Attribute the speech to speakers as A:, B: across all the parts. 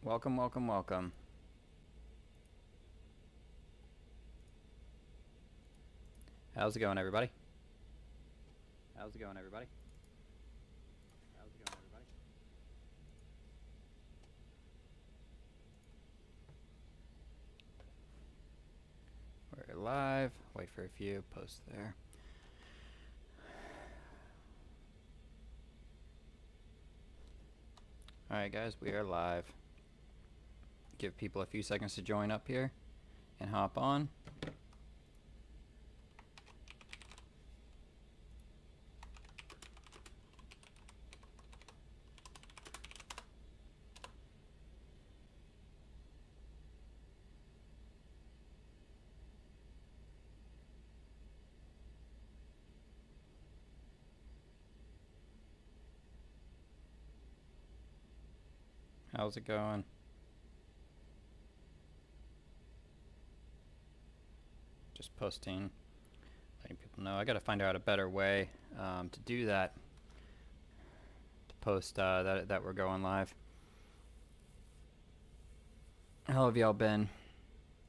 A: Welcome, welcome, welcome. How's it going, everybody? How's it going, everybody? How's it going, everybody? We're live. Wait for a few. Post there. Alright, guys, we are live. Give people a few seconds to join up here and hop on. How's it going? Just posting, letting people know. I gotta find out a better way to do that. To post that we're going live. How have y'all been?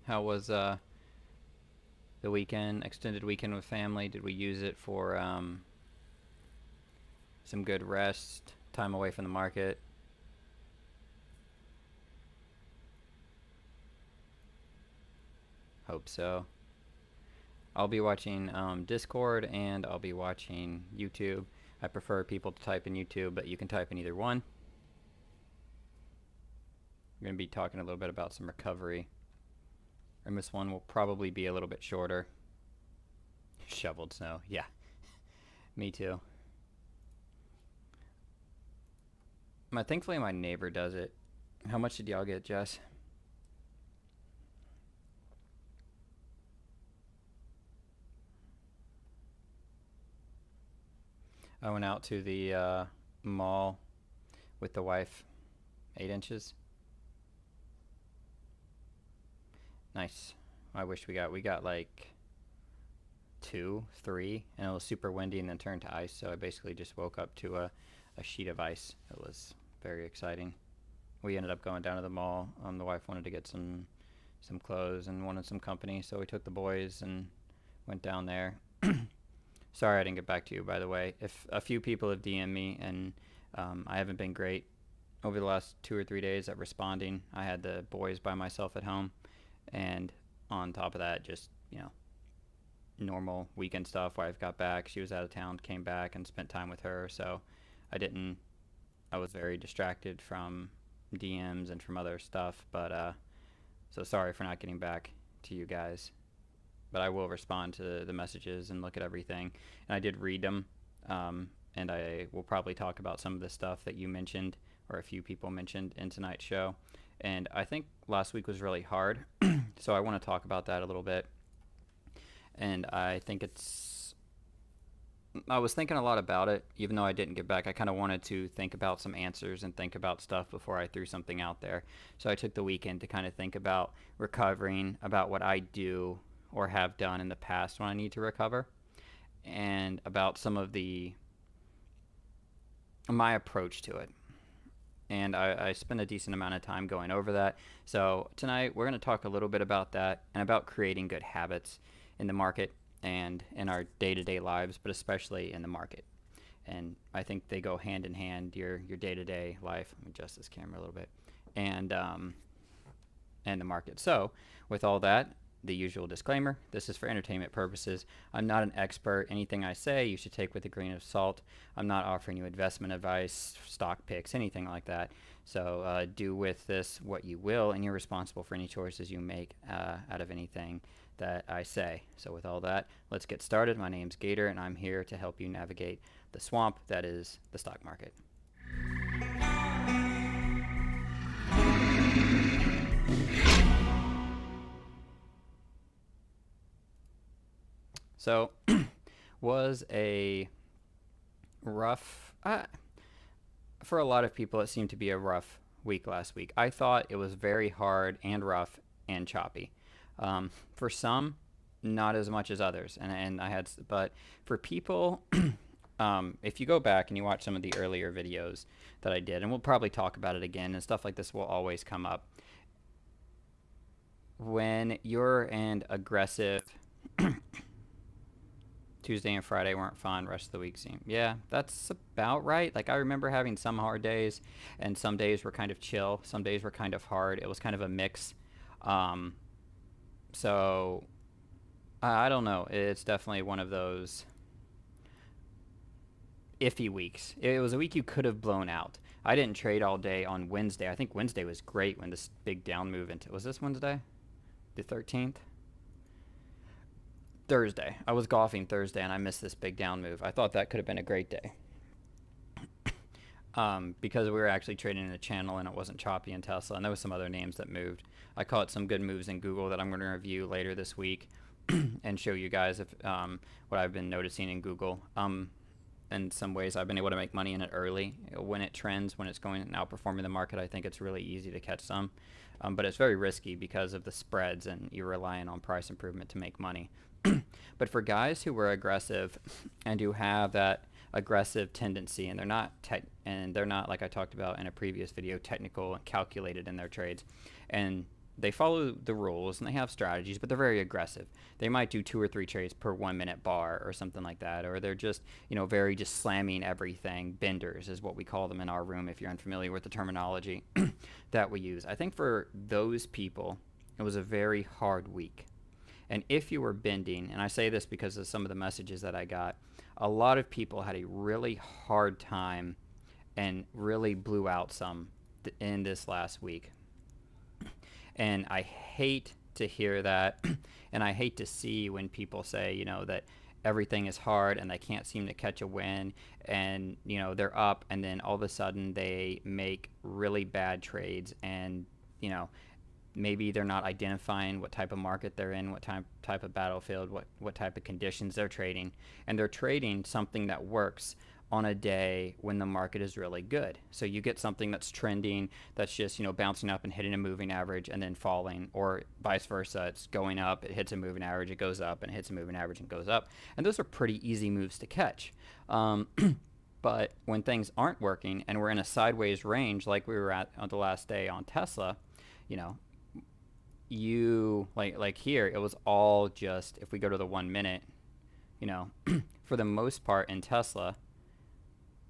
A: How was the weekend, extended weekend with family? Did we use it for some good rest, time away from the market? Hope so. I'll be watching Discord and I'll be watching YouTube. I prefer people to type in YouTube, but you can type in either one. I'm going to be talking a little bit about some recovery. And this one will probably be a little bit shorter. Shoveled snow. Yeah. Me too. Thankfully my neighbor does it. How much did y'all get, Jess? I went out to the mall with the wife. 8 inches. Nice. I wish we got like 2, 3, and it was super windy and then turned to ice. So I basically just woke up to a sheet of ice. It was very exciting. We ended up going down to the mall. The wife wanted to get some clothes and wanted some company, so we took the boys and went down there. Sorry I didn't get back to you, by the way. If a few people have DM'd me, and I haven't been great over the last 2 or 3 days at responding. I had the boys by myself at home, and on top of that, just, normal weekend stuff. Wife got back. She was out of town, came back, and spent time with her, so I was very distracted from DMs and from other stuff, but so sorry for not getting back to you guys. But I will respond to the messages and look at everything. And I did read them, and I will probably talk about some of the stuff that you mentioned, or a few people mentioned in tonight's show. And I think last week was really hard, so I want to talk about that a little bit. And I was thinking a lot about it, even though I didn't get back. I kind of wanted to think about some answers and think about stuff before I threw something out there. So I took the weekend to kind of think about recovering, about what I do or have done in the past when I need to recover, and about some of my approach to it. And I spent a decent amount of time going over that. So tonight we're going to talk a little bit about that and about creating good habits in the market and in our day-to-day lives, but especially in the market. And I think they go hand in hand, your day-to-day life. Let me adjust this camera a little bit. And the market. So with all that, the usual disclaimer: this is for entertainment purposes. I'm not an expert. Anything I say you should take with a grain of salt. I'm not offering you investment advice, stock picks, anything like that. So do with this what you will, and you're responsible for any choices you make out of anything that I say. So with all that, let's get started. My name's Gator, and I'm here to help you navigate the swamp that is the stock market. So was a rough, for a lot of people, it seemed to be a rough week last week. I thought it was very hard and rough and choppy. For some, not as much as others. And but for people, If you go back and you watch some of the earlier videos that I did, and we'll probably talk about it again, and stuff like this will always come up. When you're an aggressive, Tuesday and Friday weren't fun, rest of the week seemed, yeah, that's about right. Like, I remember having some hard days, and some days were kind of chill, some days were kind of hard. It was kind of a mix. Um, so, I don't know. It's definitely one of those iffy weeks. It was a week you could have blown out. I didn't trade all day on Wednesday. I think Wednesday was great when this big down move into, was this Wednesday? The 13th? Thursday. I was golfing Thursday and I missed this big down move. I thought that could have been a great day. Because we were actually trading in a channel and it wasn't choppy in Tesla, and there was some other names that moved. I caught some good moves in Google that I'm going to review later this week and show you guys if what I've been noticing in Google. In some ways, I've been able to make money in it early. When it trends, when it's going and outperforming the market, I think it's really easy to catch some. But it's very risky because of the spreads, and you're relying on price improvement to make money. But for guys who were aggressive and who have that aggressive tendency, and they're not like I talked about in a previous video, technical and calculated in their trades, and they follow the rules and they have strategies, but they're very aggressive. They might do 2 or 3 trades per 1 minute bar or something like that, or they're just, very just slamming everything. Benders is what we call them in our room, if you're unfamiliar with the terminology that we use. I think for those people, it was a very hard week. And if you were bending, and I say this because of some of the messages that I got, a lot of people had a really hard time and really blew out some in this last week. And I hate to hear that, and I hate to see when people say, that everything is hard and they can't seem to catch a win, and, they're up, and then all of a sudden they make really bad trades, and, maybe they're not identifying what type of market they're in, what type of battlefield, what type of conditions they're trading, and they're trading something that works on a day when the market is really good. So you get something that's trending, that's just, bouncing up and hitting a moving average and then falling, or vice versa. It's going up, it hits a moving average, it goes up, and it hits a moving average and goes up. And those are pretty easy moves to catch. But when things aren't working and we're in a sideways range like we were at on the last day on Tesla, you like here, it was all just, if we go to the 1 minute, for the most part in Tesla,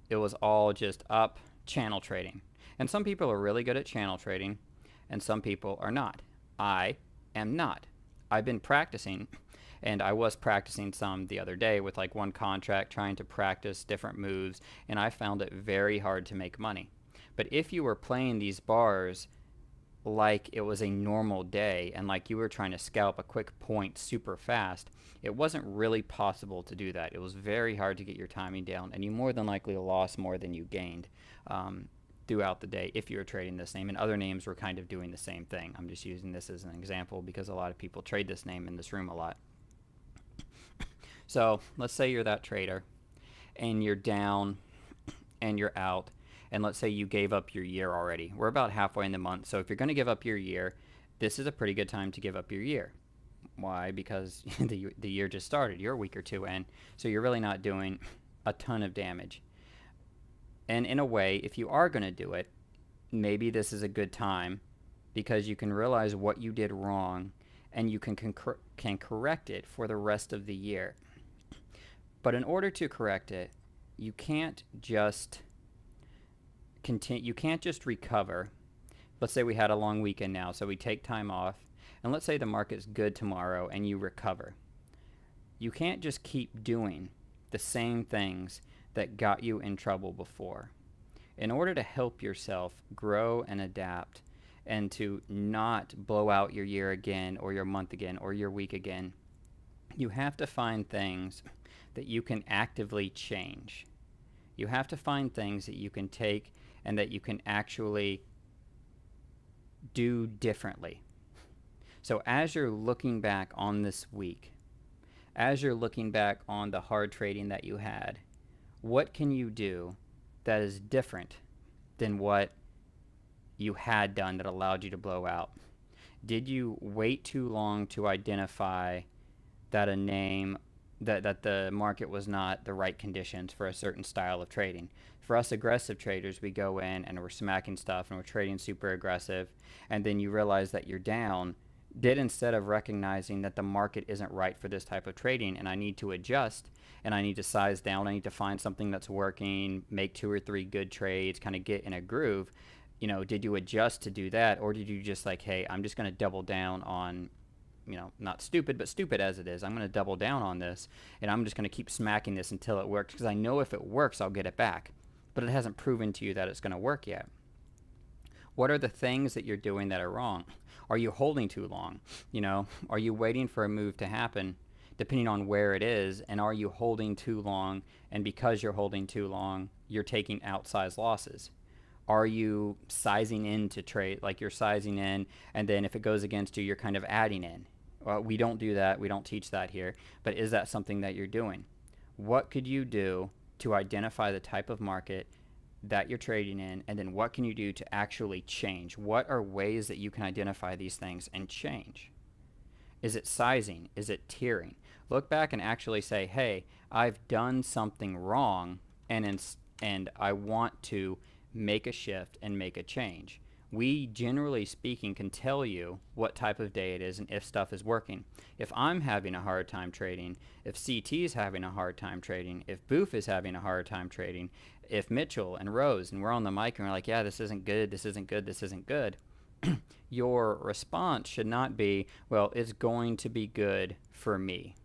A: it was all just up channel trading. And some people are really good at channel trading, and some people are not. I am not. I've been practicing, and I was practicing some the other day with like one contract, trying to practice different moves, and I found it very hard to make money. But if you were playing these bars like it was a normal day, and like you were trying to scalp a quick point super fast, it wasn't really possible to do that. It was very hard to get your timing down, and you more than likely lost more than you gained throughout the day if you were trading this name. And other names were kind of doing the same thing. I'm just using this as an example because a lot of people trade this name in this room a lot. So let's say you're that trader and you're down and you're out, and let's say you gave up your year already. We're about halfway in the month, so if you're going to give up your year, this is a pretty good time to give up your year. Why? Because the year just started. You're a week or two in, so you're really not doing a ton of damage. And in a way, if you are going to do it, maybe this is a good time because you can realize what you did wrong and you can correct it for the rest of the year. But in order to correct it, you can't just you can't just recover. Let's say we had a long weekend now, so we take time off, and let's say the market's good tomorrow and you recover. You can't just keep doing the same things that got you in trouble before. In order to help yourself grow and adapt and to not blow out your year again, or your month again, or your week again, you have to find things that you can actively change. You have to find things that you can take and that you can actually do differently. So as you're looking back on this week, as you're looking back on the hard trading that you had, what can you do that is different than what you had done that allowed you to blow out? Did you wait too long to identify that a name that the market was not the right conditions for a certain style of trading. For us aggressive traders, we go in and we're smacking stuff and we're trading super aggressive, and then you realize that you're down. Did instead of recognizing that the market isn't right for this type of trading and I need to adjust and I need to size down, I need to find something that's working, make 2 or 3 good trades, kind of get in a groove. Did you adjust to do that, or did you just like, hey, I'm just going to double down on, not stupid, but stupid as it is, I'm going to double down on this and I'm just going to keep smacking this until it works because I know if it works, I'll get it back. But it hasn't proven to you that it's going to work yet. What are the things that you're doing that are wrong? Are you holding too long? Are you waiting for a move to happen depending on where it is? And are you holding too long? And because you're holding too long, you're taking outsized losses. Are you sizing in to trade? Like you're sizing in, and then if it goes against you, you're kind of adding in. Well, we don't do that. We don't teach that here. But is that something that you're doing? What could you do to identify the type of market that you're trading in, and then what can you do to actually change? What are ways that you can identify these things and change? Is it sizing? Is it tiering? Look back and actually say, hey, I've done something wrong, and I want to make a shift and make a change. We, generally speaking, can tell you what type of day it is and if stuff is working. If I'm having a hard time trading, if CT is having a hard time trading, if Boof is having a hard time trading, if Mitchell and Rose, and we're on the mic and we're like, yeah, this isn't good, this isn't good, this isn't good, your response should not be, well, it's going to be good for me,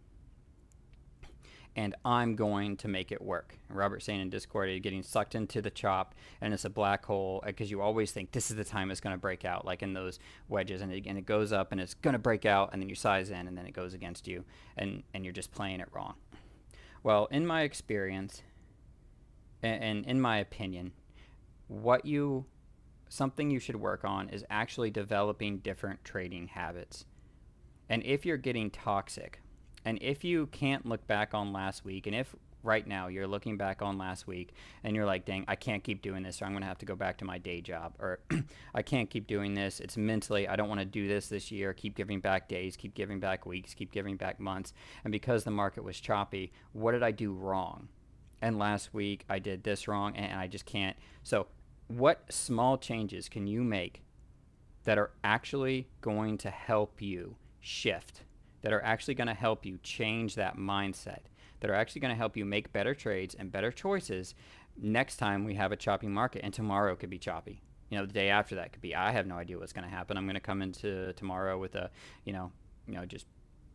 A: and I'm going to make it work. And Robert's saying in Discord, you're getting sucked into the chop, and it's a black hole because you always think this is the time it's going to break out, like in those wedges, and it goes up and it's going to break out, and then you size in, and then it goes against you, and you're just playing it wrong. Well, in my experience, and in my opinion, something you should work on is actually developing different trading habits. And if you're getting toxic, and if you can't look back on last week, and if right now you're looking back on last week and you're like, dang, I can't keep doing this, or I'm going to have to go back to my day job, or I can't keep doing this, it's mentally, I don't want to do this year, keep giving back days, keep giving back weeks, keep giving back months, and because the market was choppy, what did I do wrong? And last week I did this wrong, and I just can't. So what small changes can you make that are actually going to help you shift, that are actually going to help you change that mindset, that are actually going to help you make better trades and better choices next time we have a choppy market? And tomorrow could be choppy. The day after that could be, I have no idea what's going to happen. I'm going to come into tomorrow with a, just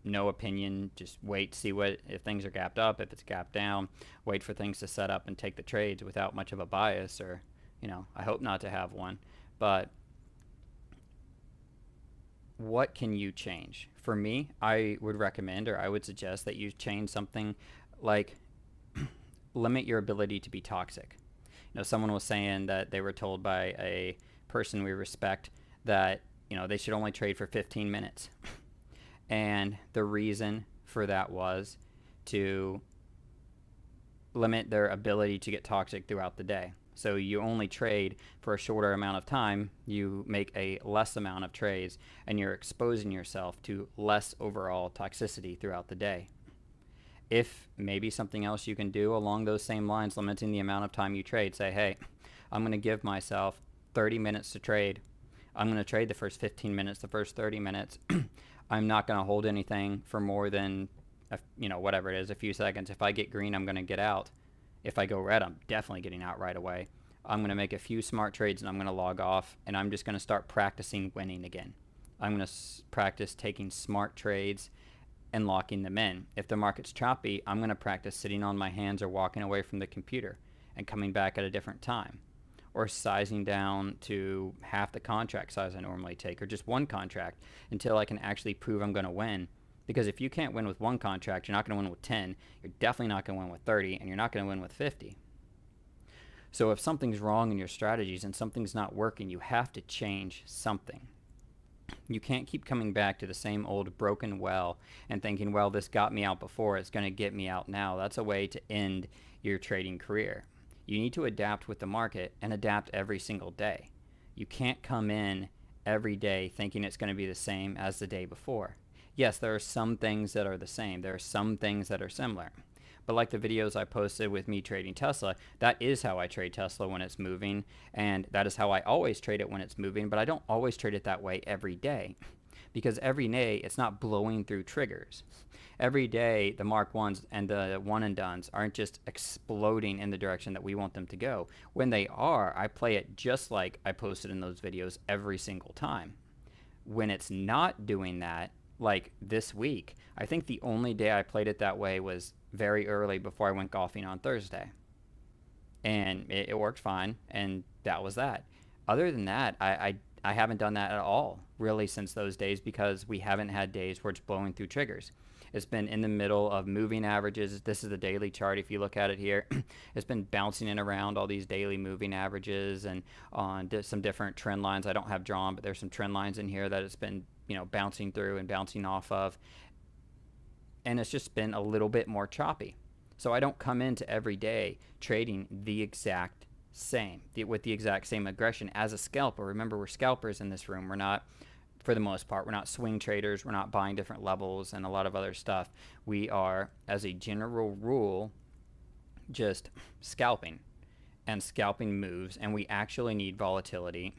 A: no opinion, just wait, see if things are gapped up, if it's gapped down, wait for things to set up and take the trades without much of a bias, or, I hope not to have one. But what can you change? For me, I would recommend, or I would suggest that you change something like limit your ability to be toxic. Someone was saying that they were told by a person we respect that, they should only trade for 15 minutes. And the reason for that was to limit their ability to get toxic throughout the day. So you only trade for a shorter amount of time, you make a less amount of trades, and you're exposing yourself to less overall toxicity throughout the day. If maybe something else you can do along those same lines, limiting the amount of time you trade, say, hey, I'm going to give myself 30 minutes to trade. I'm going to trade the first 15 minutes, the first 30 minutes. I'm not going to hold anything for more than, whatever it is, a few seconds. If I get green, I'm going to get out. If I go red, I'm definitely getting out right away. I'm going to make a few smart trades and I'm going to log off, and I'm just going to start practicing winning again. I'm going to practice taking smart trades and locking them in. If the market's choppy, I'm going to practice sitting on my hands or walking away from the computer and coming back at a different time, or sizing down to half the contract size I normally take, or just one contract until I can actually prove I'm going to win. Because if you can't win with one contract, you're not going to win with 10, you're definitely not going to win with 30, and you're not going to win with 50. So if something's wrong in your strategies and something's not working, you have to change something. You can't keep coming back to the same old broken well and thinking, well, this got me out before, it's going to get me out now. That's a way to end your trading career. You need to adapt with the market and adapt every single day. You can't come in every day thinking it's going to be the same as the day before. Yes, there are some things that are the same. There are some things that are similar. But like the videos I posted with me trading Tesla, that is how I trade Tesla when it's moving, and that is how I always trade it when it's moving, but I don't always trade it that way every day. Because every day it's not blowing through triggers. Every day the Mark 1s and the one and dones aren't just exploding in the direction that we want them to go. When they are, I play it just like I posted in those videos every single time. When it's not doing that, like this week, I think the only day I played it that way was very early before I went golfing on Thursday. And it worked fine, and that was that. Other than that, I haven't done that at all, really, since those days, because we haven't had days where it's blowing through triggers. It's been in the middle of moving averages. This is the daily chart. If you look at it here, it's been bouncing in around all these daily moving averages and on some different trend lines I don't have drawn, but there's some trend lines in here that it's been, bouncing through and bouncing off of. And it's just been a little bit more choppy. So I don't come into every day trading the exact same, with the exact same aggression as a scalper. Remember, we're scalpers in this room. We're not, for the most part, we're not swing traders. We're not buying different levels and a lot of other stuff. We are, as a general rule, just scalping. And scalping moves, and we actually need volatility,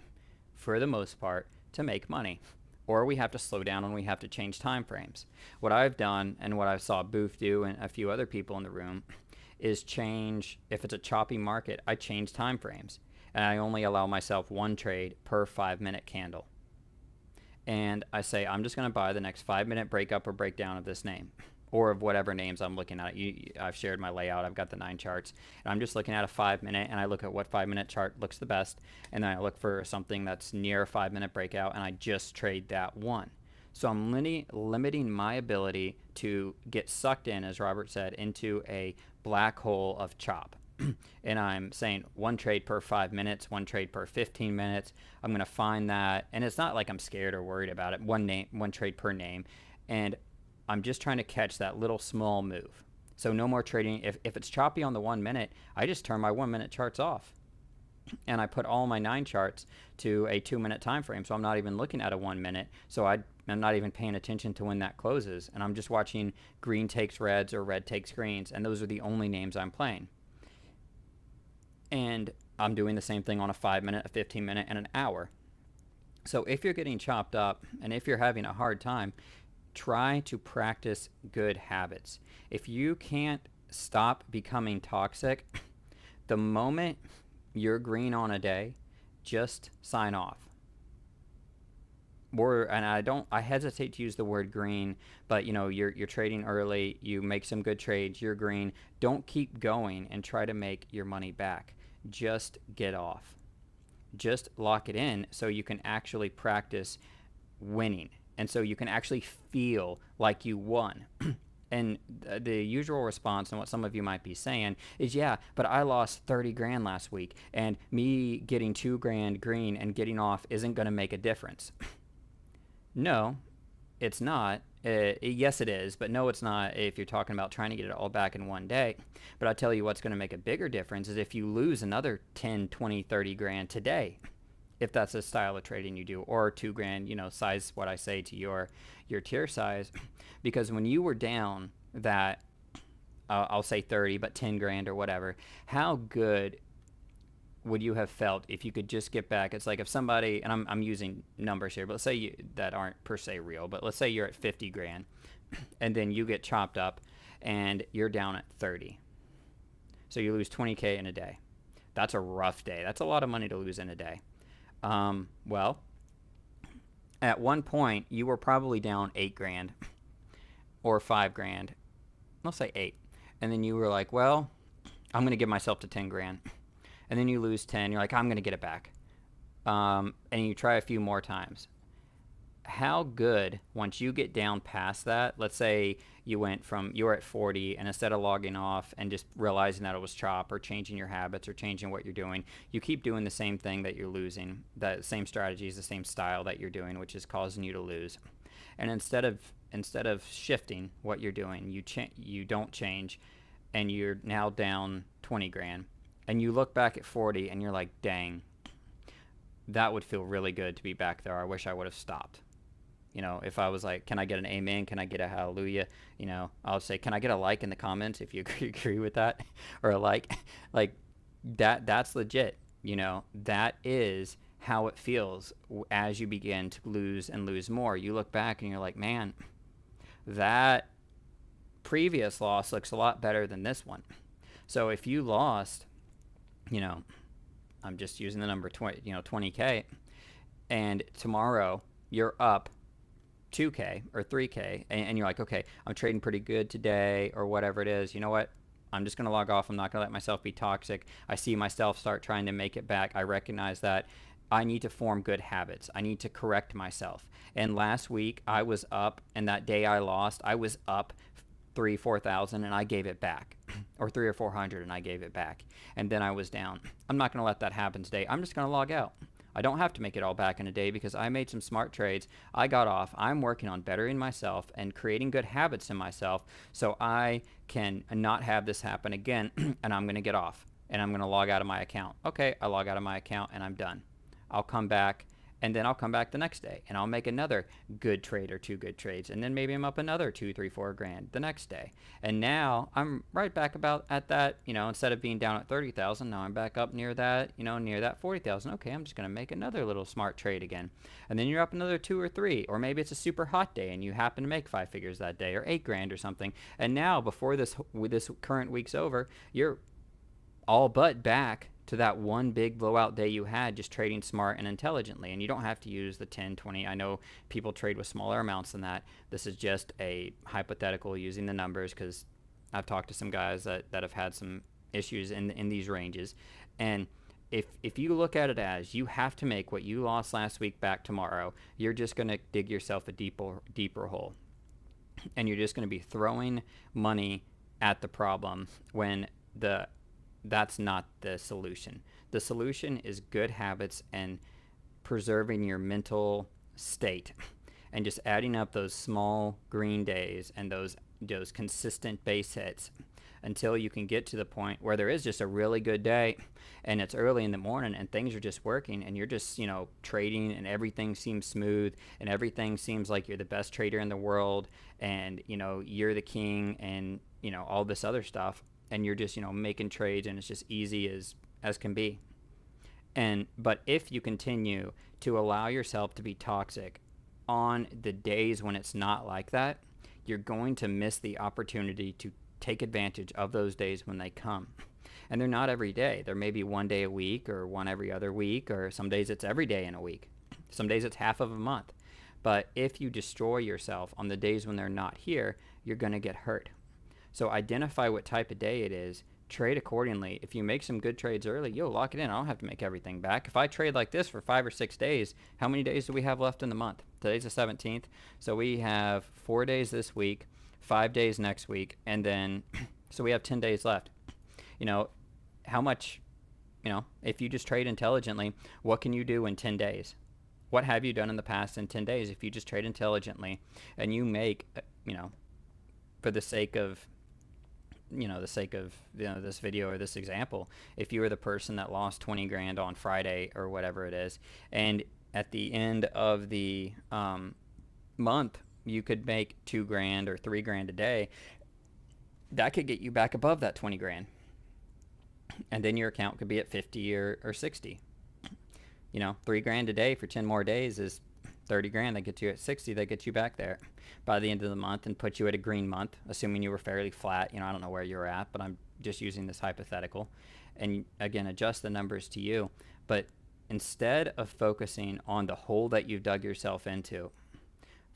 A: for the most part, to make money. Or we have to slow down and we have to change time frames. What I've done, and what I saw Booth do and a few other people in the room, is change, if it's a choppy market, I change time frames. And I only allow myself one trade per 5-minute candle. And I say, I'm just going to buy the next 5-minute breakup or breakdown of this name, or of whatever names I'm looking at. I've shared my layout. I've got the 9 charts. And I'm just looking at a 5-minute, and I look at what 5-minute chart looks the best. And then I look for something that's near a 5-minute breakout, and I just trade that one. So I'm limiting my ability to get sucked in, as Robert said, into a black hole of chop. And I'm saying one trade per 5 minutes, one trade per 15 minutes. I'm going to find that. And it's not like I'm scared or worried about it. One trade per name. And I'm just trying to catch that little small move. So no more trading. If it's choppy on the 1 minute, I just turn my 1-minute charts off. And I put all my 9 charts to a 2-minute time frame. So I'm not even looking at a 1 minute. So I'm not even paying attention to when that closes. And I'm just watching green takes reds or red takes greens. And those are the only names I'm playing. And I'm doing the same thing on a 5-minute, a 15-minute, and an hour. So if you're getting chopped up and if you're having a hard time, try to practice good habits. If you can't stop becoming toxic, the moment you're green on a day, just sign off. And I hesitate to use the word green, but you're trading early, you make some good trades, you're green. Don't keep going and try to make your money back. Just get off. Just lock it in so you can actually practice winning. And so you can actually feel like you won. And the usual response, and what some of you might be saying, is, yeah, but I lost 30 grand last week, and me getting 2 grand green and getting off isn't going to make a difference. No, it's not. Yes, it is, but no, it's not if you're talking about trying to get it all back in one day. But I'll tell you what's going to make a bigger difference is if you lose another 10, 20, 30 grand today, if that's a style of trading you do, or 2 grand, size what I say to your tier size. Because when you were down that, I'll say 30, but 10 grand or whatever, how good would you have felt if you could just get back? It's like if somebody, and I'm using numbers here, but let's say that aren't per se real, but let's say you're at 50 grand and then you get chopped up and you're down at 30. So you lose 20K in a day. That's a rough day. That's a lot of money to lose in a day. Well, at one point you were probably down 8 grand or 5 grand. Let's say 8. And then you were like, well, I'm going to give myself to 10 grand. And then you lose 10. You're like, I'm going to get it back. And you try a few more times. How good, once you get down past that, let's say you were at 40, and instead of logging off and just realizing that it was chop or changing your habits or changing what you're doing, you keep doing the same thing that you're losing, the same strategies, the same style that you're doing, which is causing you to lose. And instead of shifting what you're doing, you don't change, and you're now down 20 grand. And you look back at 40 and you're like, dang, that would feel really good to be back there. I wish I would have stopped. You know, if I was like, can I get an amen? Can I get a hallelujah? You know, I'll say, can I get a like in the comments if you agree with that? Or a like that's legit. You know, that is how it feels as you begin to lose and lose more. You look back and you're like, man, that previous loss looks a lot better than this one. So if you lost, you know, I'm just using the number 20, 20K, and tomorrow you're up 2K or 3K, and you're like, okay, I'm trading pretty good today or whatever it is. You know what? I'm just going to log off. I'm not going to let myself be toxic. I see myself start trying to make it back. I recognize that I need to form good habits. I need to correct myself. And last week I was up, and that day I lost, I was up 3,000-4,000 and I gave it back, or 300 or 400 and I gave it back, and then I was down. I'm not going to let that happen today. I'm just going to log out. I don't have to make it all back in a day because I made some smart trades. I got off. I'm working on bettering myself and creating good habits in myself so I can not have this happen again, and I'm going to get off and I'm going to log out of my account. Okay, I log out of my account and I'm done. I'll come back, and then I'll come back the next day and I'll make another good trade or two good trades, and then maybe I'm up another 2, 3, 4 grand the next day, and now I'm right back about at that, instead of being down at 30,000, now I'm back up near that, near that 40,000. Okay, I'm just going to make another little smart trade again, and then you're up another 2 or 3, or maybe it's a super hot day and you happen to make 5 figures that day, or 8 grand or something, and now before this current week's over, you're all but back to that one big blowout day you had just trading smart and intelligently. And you don't have to use the 10, 20. I know people trade with smaller amounts than that. This is just a hypothetical using the numbers, because I've talked to some guys that have had some issues in these ranges. And if you look at it as you have to make what you lost last week back tomorrow, you're just going to dig yourself a deeper hole. And you're just going to be throwing money at the problem when that's not the solution. The solution is good habits and preserving your mental state, and just adding up those small green days and those consistent base hits until you can get to the point where there is just a really good day and it's early in the morning and things are just working and you're just, trading, and everything seems smooth and everything seems like you're the best trader in the world, and, you're the king, and, all this other stuff. And you're just, making trades, and it's just easy as can be. But if you continue to allow yourself to be toxic on the days when it's not like that, you're going to miss the opportunity to take advantage of those days when they come. And they're not every day. There may be one day a week, or one every other week, or some days it's every day in a week. Some days it's half of a month. But if you destroy yourself on the days when they're not here, you're going to get hurt. So identify what type of day it is, trade accordingly. If you make some good trades early, you'll lock it in. I don't have to make everything back. If I trade like this for 5 or 6 days, how many days do we have left in the month? Today's the 17th. So we have 4 days this week, 5 days next week, and then, so we have 10 days left. How much, if you just trade intelligently, what can you do in 10 days? What have you done in the past in 10 days if you just trade intelligently and you make, for the sake of this video or this example, if you were the person that lost 20 grand on Friday or whatever it is, and at the end of the month you could make 2 grand or 3 grand a day, that could get you back above that 20 grand, and then your account could be at 50 or 60. 3 grand a day for 10 more days is 30 grand. That gets you at 60. That gets you back there by the end of the month and put you at a green month, assuming you were fairly flat. I don't know where you're at, but I'm just using this hypothetical. And again, adjust the numbers to you. But instead of focusing on the hole that you've dug yourself into,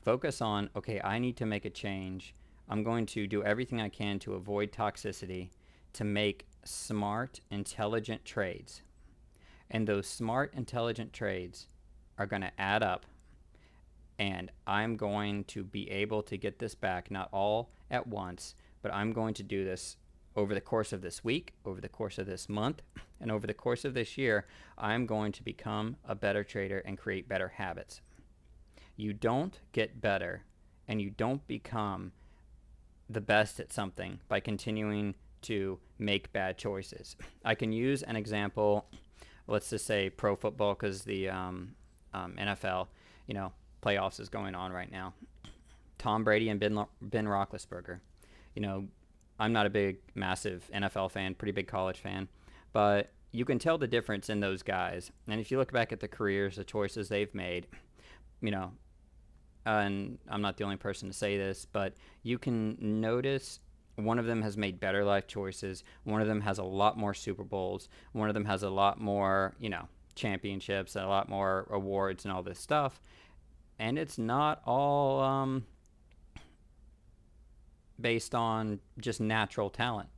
A: focus on, okay, I need to make a change. I'm going to do everything I can to avoid toxicity, to make smart, intelligent trades. And those smart, intelligent trades are going to add up, and I'm going to be able to get this back, not all at once, but I'm going to do this over the course of this week, over the course of this month, and over the course of this year. I'm going to become a better trader and create better habits. You don't get better and you don't become the best at something by continuing to make bad choices. I can use an example, let's just say pro football, because the NFL, playoffs is going on right now. Tom Brady and Ben Roethlisberger. You know, I'm not a big, massive NFL fan, pretty big college fan, but you can tell the difference in those guys. And if you look back at the careers, the choices they've made, you know, and I'm not the only person to say this, but you can notice one of them has made better life choices. One of them has a lot more Super Bowls. One of them has a lot more, you know, championships and a lot more awards and all this stuff. And it's not all based on just natural talent.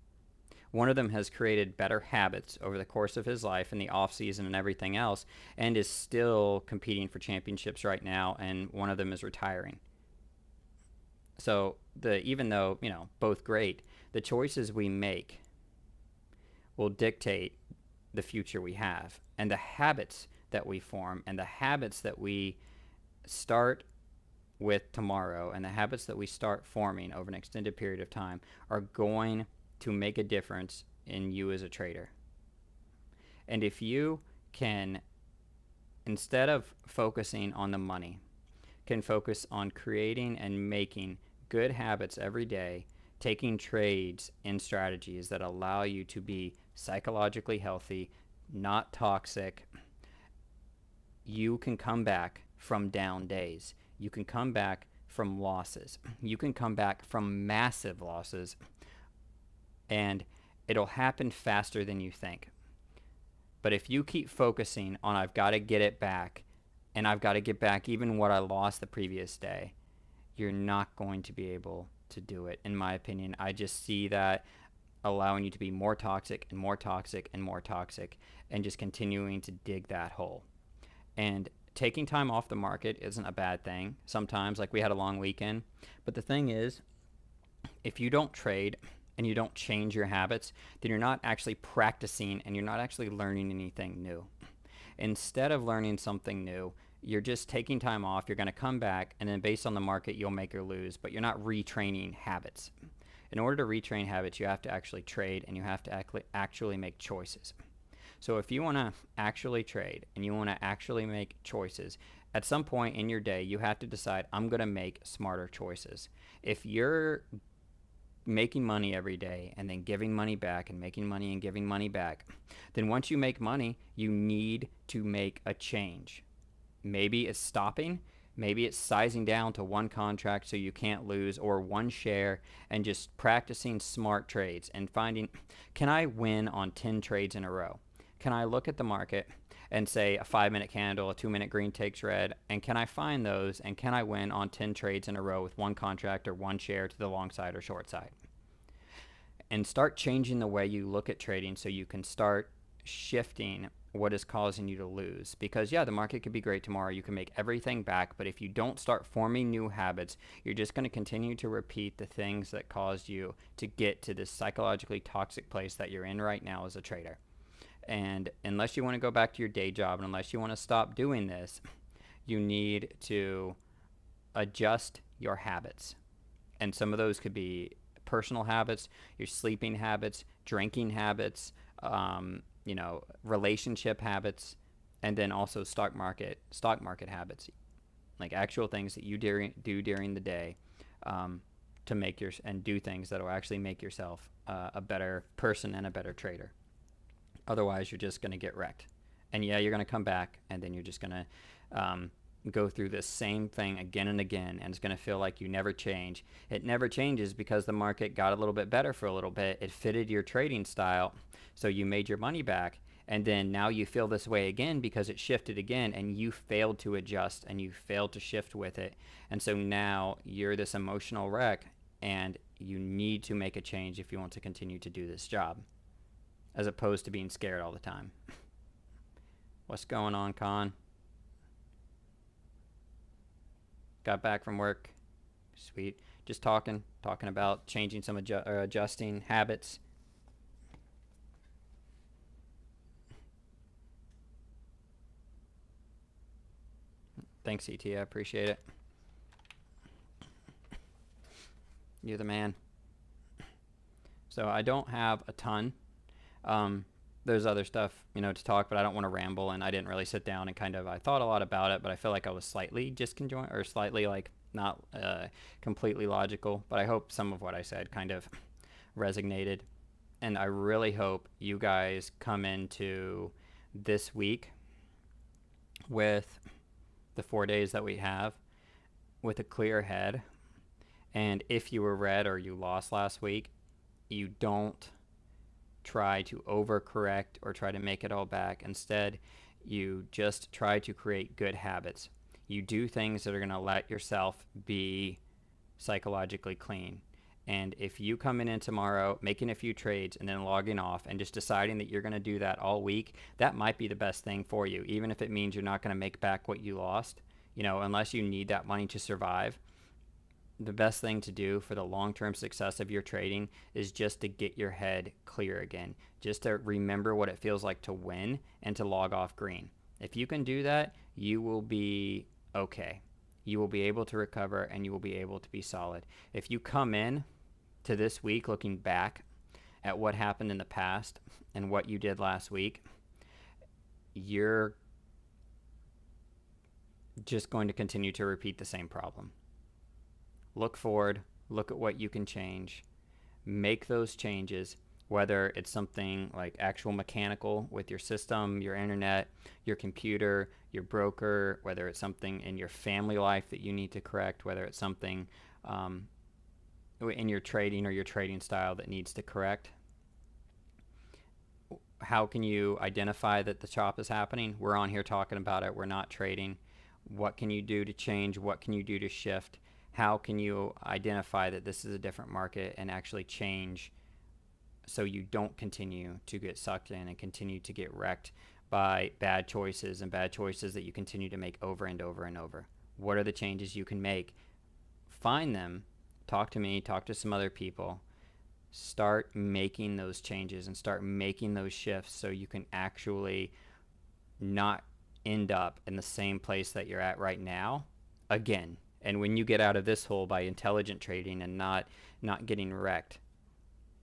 A: One of them has created better habits over the course of his life in the off season and everything else, and is still competing for championships right now. And one of them is retiring. So even though, you know, both great, the choices we make will dictate the future we have, and the habits that we form, and the habits that we start with tomorrow, and the habits that we start forming over an extended period of time are going to make a difference in you as a trader. And if you can, instead of focusing on the money, can focus on creating and making good habits every day, taking trades in strategies that allow you to be psychologically healthy, not toxic, you can come back from down days. You can come back from losses. You can come back from massive losses, and it'll happen faster than you think. But if you keep focusing on I've got to get it back, and I've got to get back even what I lost the previous day, you're not going to be able to do it, in my opinion. I just see that allowing you to be more toxic and more toxic and more toxic, and just continuing to dig that hole. And taking time off the market isn't a bad thing. Sometimes, like we had a long weekend. But the thing is, if you don't trade and you don't change your habits, then you're not actually practicing and you're not actually learning anything new. Instead of learning something new, you're just taking time off. You're going to come back, and then based on the market, you'll make or lose, but you're not retraining habits. In order to retrain habits, you have to actually trade, and you have to actually make choices. So if you want to actually trade and you want to actually make choices, at some point in your day, you have to decide, I'm going to make smarter choices. If you're making money every day and then giving money back and making money and giving money back, then once you make money, you need to make a change. Maybe it's stopping. Maybe it's sizing down to one contract so you can't lose, or one share, and just practicing smart trades and finding, can I win on 10 trades in a row? Can I look at the market and say a 5-minute candle, a 2-minute green takes red, and can I find those, and can I win on 10 trades in a row with one contract or one share to the long side or short side? And start changing the way you look at trading so you can start shifting what is causing you to lose. Because yeah, the market could be great tomorrow, you can make everything back, but if you don't start forming new habits, you're just going to continue to repeat the things that caused you to get to this psychologically toxic place that you're in right now as a trader. And unless you want to go back to your day job, and unless you want to stop doing this, you need to adjust your habits. And some of those could be personal habits, your sleeping habits, drinking habits, relationship habits, and then also stock market habits, like actual things that you do during the day to make and do things that will actually make yourself a better person and a better trader. Otherwise, you're just going to get wrecked. And yeah, you're going to come back, and then you're just going to go through this same thing again and again, and it's going to feel like you never change. It never changes because the market got a little bit better for a little bit. It fitted your trading style, so you made your money back. And then now you feel this way again because it shifted again, and you failed to adjust, and you failed to shift with it. And so now you're this emotional wreck, and you need to make a change if you want to continue to do this job, as opposed to being scared all the time. What's going on, Con? Got back from work. Sweet. Just talking about changing some adjusting habits. Thanks, ET. I appreciate it. You're the man. So I don't have a ton. there's other stuff, to talk, but I don't want to ramble, and I didn't really sit down and I thought a lot about it, but I feel like I was slightly disconjoint or slightly like not completely logical, but I hope some of what I said kind of resonated. And I really hope you guys come into this week with the 4 days that we have with a clear head. And if you were red or you lost last week, you don't try to overcorrect or try to make it all back. Instead, you just try to create good habits. You do things that are going to let yourself be psychologically clean. And if you come in tomorrow making a few trades and then logging off and just deciding that you're going to do that all week, that might be the best thing for you, even if it means you're not going to make back what you lost, unless you need that money to survive. The best thing to do for the long-term success of your trading is just to get your head clear again, just to remember what it feels like to win and to log off green. If you can do that, you will be okay. You will be able to recover and you will be able to be solid. If you come in to this week looking back at what happened in the past and what you did last week, you're just going to continue to repeat the same problem. Look forward, look at what you can change, make those changes, whether it's something like actual mechanical with your system, your internet, your computer, your broker, whether it's something in your family life that you need to correct, whether it's something in your trading or your trading style that needs to correct. How can you identify that the chop is happening? We're on here talking about it. We're not trading. What can you do to change? What can you do to shift? How can you identify that this is a different market and actually change so you don't continue to get sucked in and continue to get wrecked by bad choices and bad choices that you continue to make over and over and over? What are the changes you can make? Find them. Talk to me. Talk to some other people. Start making those changes and start making those shifts so you can actually not end up in the same place that you're at right now again. And when you get out of this hole by intelligent trading and not getting wrecked,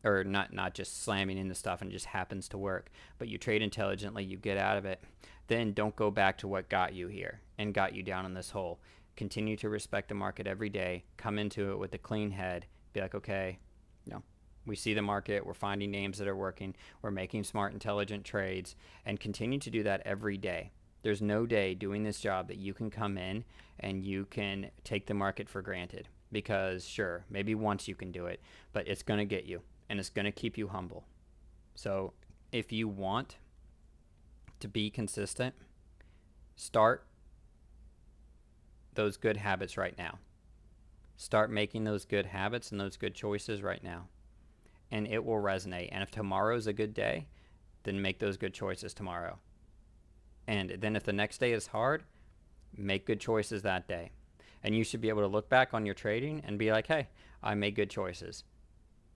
A: or not just slamming into stuff and it just happens to work, but you trade intelligently, you get out of it, then don't go back to what got you here and got you down in this hole. Continue to respect the market every day. Come into it with a clean head. Be like, okay, we see the market. We're finding names that are working. We're making smart, intelligent trades, and continue to do that every day. There's no day doing this job that you can come in and you can take the market for granted, because sure, maybe once you can do it, but it's going to get you and it's going to keep you humble. So if you want to be consistent, start those good habits right now. Start making those good habits and those good choices right now, and it will resonate. And if tomorrow's a good day, then make those good choices tomorrow. And then if the next day is hard, make good choices that day. And you should be able to look back on your trading and be like, hey, I made good choices.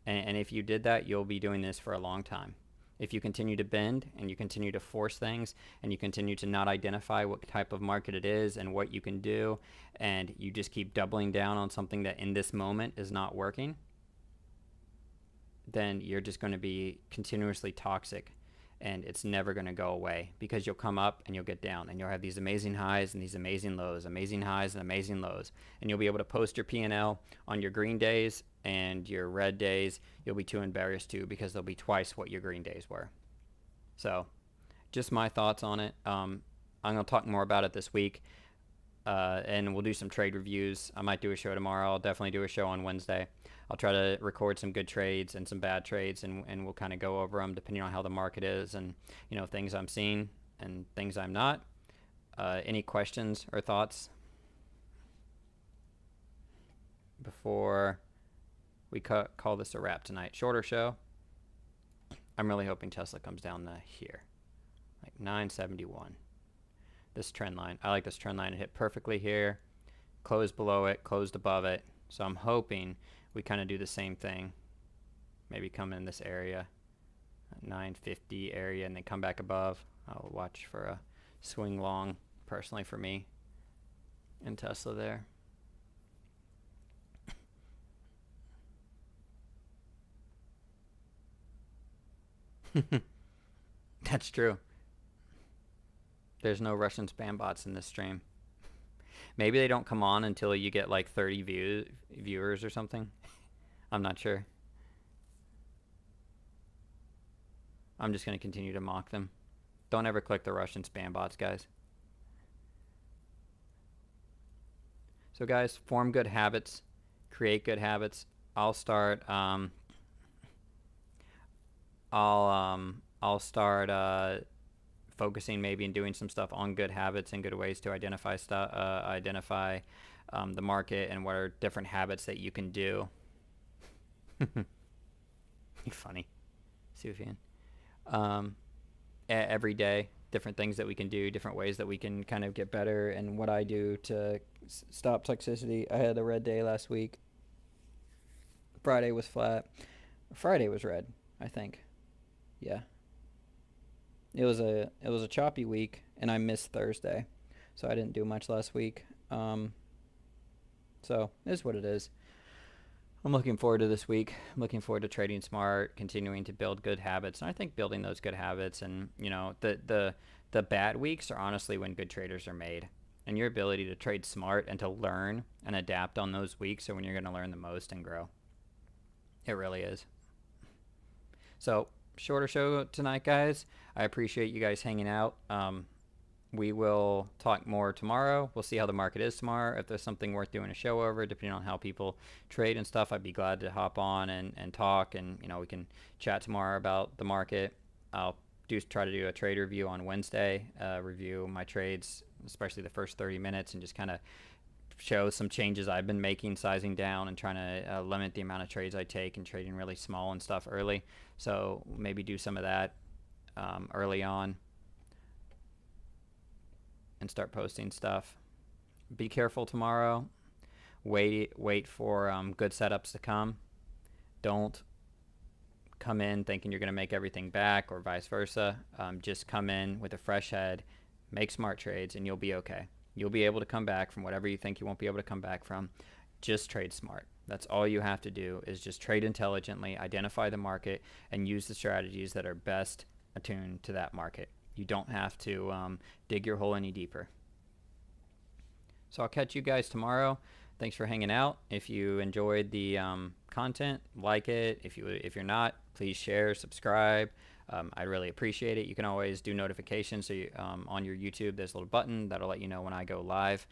A: And if you did that, you'll be doing this for a long time. If you continue to bend and you continue to force things and you continue to not identify what type of market it is and what you can do, and you just keep doubling down on something that in this moment is not working, then you're just going to be continuously toxic, and it's never going to go away, because you'll come up and you'll get down, and you'll have these amazing highs and these amazing lows, amazing highs and amazing lows, and you'll be able to post your P&L on your green days, and your red days you'll be too embarrassed to, because they'll be twice what your green days were. So just my thoughts on it. I'm going to talk more about it this week, and we'll do some trade reviews. I might do a show tomorrow. I'll definitely do a show on Wednesday. I'll try to record some good trades and some bad trades, and we'll kind of go over them depending on how the market is, and things I'm seeing and things I'm not. Any questions or thoughts before we call this a wrap tonight? Shorter show. I'm really hoping Tesla comes down to here, like 971. This trend line. I like this trend line. It hit perfectly here, closed below it, closed above it. So I'm hoping we kind of do the same thing. Maybe come in this area, 950 area, and then come back above. I'll watch for a swing long, personally, for me in Tesla there. That's true. There's no Russian spam bots in this stream. Maybe they don't come on until you get like 30 viewers or something. I'm not sure. I'm just going to continue to mock them. Don't ever click the Russian spam bots, guys. So guys, form good habits, create good habits. I'll start focusing maybe and doing some stuff on good habits and good ways to identify the market and what are different habits that you can do. You're funny, Sufyan. Every day, different things that we can do, different ways that we can kind of get better, and what I do to stop toxicity. I had a red day last week. Friday was flat. Friday was red, I think. Yeah. It was a choppy week, and I missed Thursday, so I didn't do much last week. So it is what it is. I'm looking forward to this week. I'm looking forward to trading smart, continuing to build good habits, and I think building those good habits, and the bad weeks are honestly when good traders are made. And your ability to trade smart and to learn and adapt on those weeks are when you're going to learn the most and grow. It really is. So, shorter show tonight, guys. I appreciate you guys hanging out. We will talk more tomorrow. We'll see how the market is tomorrow. If there's something worth doing a show over, depending on how people trade and stuff, I'd be glad to hop on and talk, and we can chat tomorrow about the market. I'll try to do a trade review on Wednesday, review my trades, especially the first 30 minutes, and just kind of show some changes I've been making, sizing down and trying to limit the amount of trades I take and trading really small and stuff early. So maybe do some of that early on and start posting stuff. Be careful tomorrow. Wait for good setups to come. Don't come in thinking you're going to make everything back or vice versa. Just come in with a fresh head, make smart trades, and you'll be okay. You'll be able to come back from whatever you think you won't be able to come back from. Just trade smart. That's all you have to do, is just trade intelligently, identify the market, and use the strategies that are best attuned to that market. You don't have to dig your hole any deeper. So I'll catch you guys tomorrow. Thanks for hanging out. If you enjoyed the content, like it. If you're not, please share, subscribe. I really appreciate it. You can always do notifications. So on your YouTube, there's a little button that'll let you know when I go live.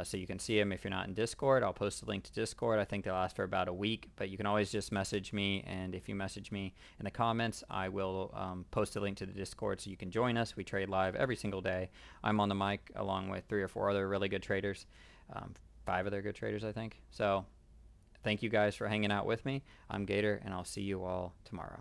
A: So you can see them if you're not in Discord. I'll post a link to Discord. I think they last for about a week, but you can always just message me, and if you message me in the comments, I will post a link to the Discord so you can join us. We trade live every single day. I'm on the mic along with 3 or 4 other really good traders, 5 other good traders, I think. So thank you guys for hanging out with me. I'm Gator, and I'll see you all tomorrow.